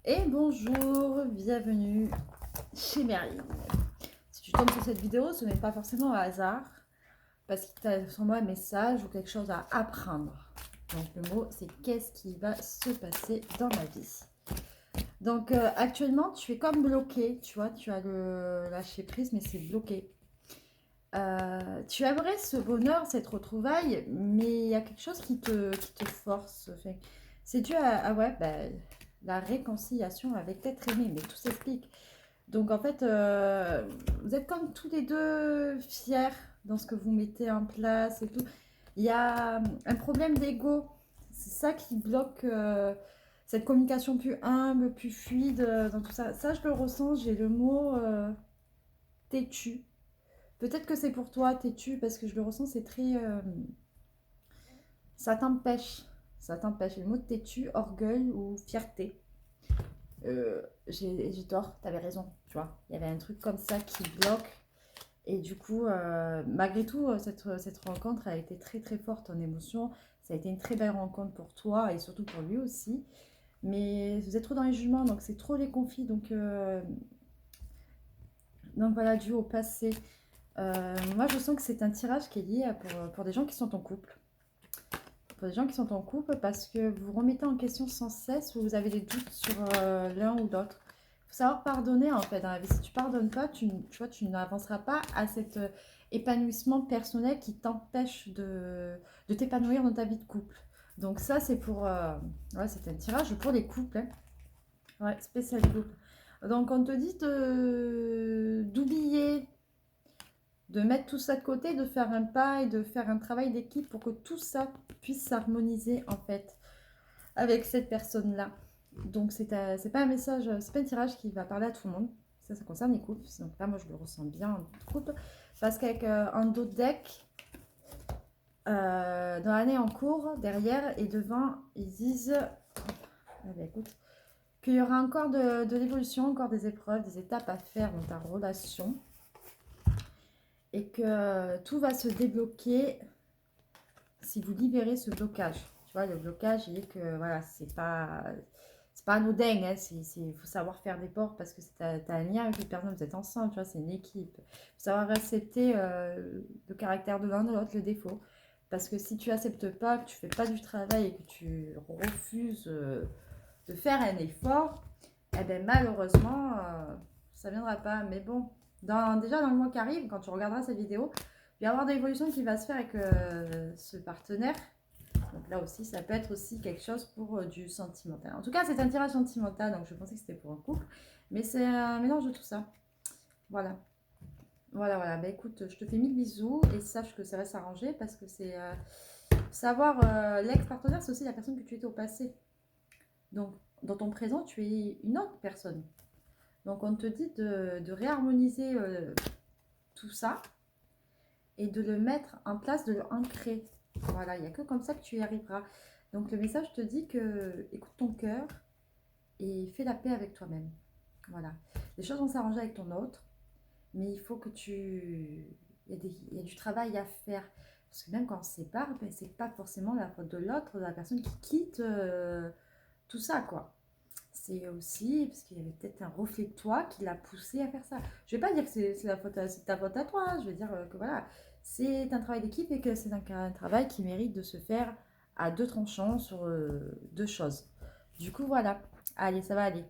Et bonjour, bienvenue chez Merlin. Si tu tombes sur cette vidéo, ce n'est pas forcément un hasard, parce qu'il t'a sur moi un message ou quelque chose à apprendre. Donc le mot, c'est qu'est-ce qui va se passer dans ma vie. Donc actuellement, tu es comme bloqué, tu vois, tu as le lâcher prise, mais c'est bloqué. Tu aimerais ce bonheur, cette retrouvaille, mais il y a quelque chose qui te force. Enfin, c'est dû à ouais, la réconciliation avec l'être aimé, mais tout s'explique. Donc en fait, vous êtes comme tous les deux fiers dans ce que vous mettez en place et tout. Il y a un problème d'ego. C'est ça qui bloque cette communication plus humble, plus fluide dans tout ça. Ça, je le ressens, j'ai le mot têtu. Peut-être que c'est pour toi, têtu, parce que je le ressens, c'est très... ça t'empêche. Ça t'empêche. Le mot têtu, orgueil ou fierté. J'ai tort, t'avais raison, tu vois. Il y avait un truc comme ça qui bloque. Et du coup, malgré tout, cette rencontre a été très très forte en émotion. Ça a été une très belle rencontre pour toi et surtout pour lui aussi. Mais vous êtes trop dans les jugements, donc c'est trop les conflits. Donc voilà, dû au passé. Moi, je sens que c'est un tirage qui est lié pour des gens qui sont en couple. Pour des gens qui sont en couple parce que vous vous remettez en question sans cesse ou vous avez des doutes sur l'un ou l'autre. Il faut savoir pardonner en fait dans la vie. Si tu pardonnes pas, tu vois, tu n'avanceras pas à cet épanouissement personnel qui t'empêche de t'épanouir dans ta vie de couple. Donc ça, c'est pour... ouais, c'est un tirage pour les couples. Hein. Ouais, spécial couple. Donc on te dit d'oublier, de mettre tout ça de côté, de faire un pas et de faire un travail d'équipe pour que tout ça puisse s'harmoniser en fait avec cette personne-là. Donc c'est pas un message, c'est pas un tirage qui va parler à tout le monde. Ça concerne les couples. Donc là, moi, je le ressens bien en couple. Parce qu'avec un dos de deck, dans l'année en cours, derrière et devant, ils disent écoute, qu'il y aura encore de l'évolution, encore des épreuves, des étapes à faire dans ta relation. Et que tout va se débloquer si vous libérez ce blocage. Tu vois, le blocage, il est que voilà, c'est pas anodin, hein, il faut savoir faire des portes parce que tu as un lien avec les personnes, vous êtes ensemble, tu vois, c'est une équipe. Il faut savoir accepter le caractère de l'un de l'autre, le défaut. Parce que si tu acceptes pas, que tu fais pas du travail et que tu refuses de faire un effort, eh ben malheureusement, ça viendra pas. Mais bon, déjà dans le mois qui arrive, quand tu regarderas cette vidéo, il va y avoir des évolutions qui va se faire avec ce partenaire. Donc là aussi, ça peut être aussi quelque chose pour du sentimental. En tout cas, c'est un tirage sentimental, donc je pensais que c'était pour un couple. Mais c'est un mélange de tout ça. Voilà. Voilà, voilà. Bah écoute, je te fais mille bisous et sache que ça va s'arranger parce que c'est... savoir l'ex-partenaire, c'est aussi la personne que tu étais au passé. Donc, dans ton présent, tu es une autre personne. Donc, on te dit de réharmoniser tout ça et de le mettre en place, de le ancrer. Voilà, il n'y a que comme ça que tu y arriveras. Donc le message te dit que écoute ton cœur et fais la paix avec toi-même. Voilà. Les choses vont s'arranger avec ton autre, mais il faut que tu... Il y a du travail à faire. Parce que même quand on se sépare, ben, c'est pas forcément la faute de l'autre, de la personne qui quitte tout ça, quoi. C'est aussi parce qu'il y avait peut-être un reflet de toi qui l'a poussé à faire ça. Je vais pas dire que c'est ta faute à toi, hein. Je vais dire que voilà, c'est un travail d'équipe et que c'est un travail qui mérite de se faire à deux tranchants sur deux choses. Du coup, voilà. Allez, ça va aller.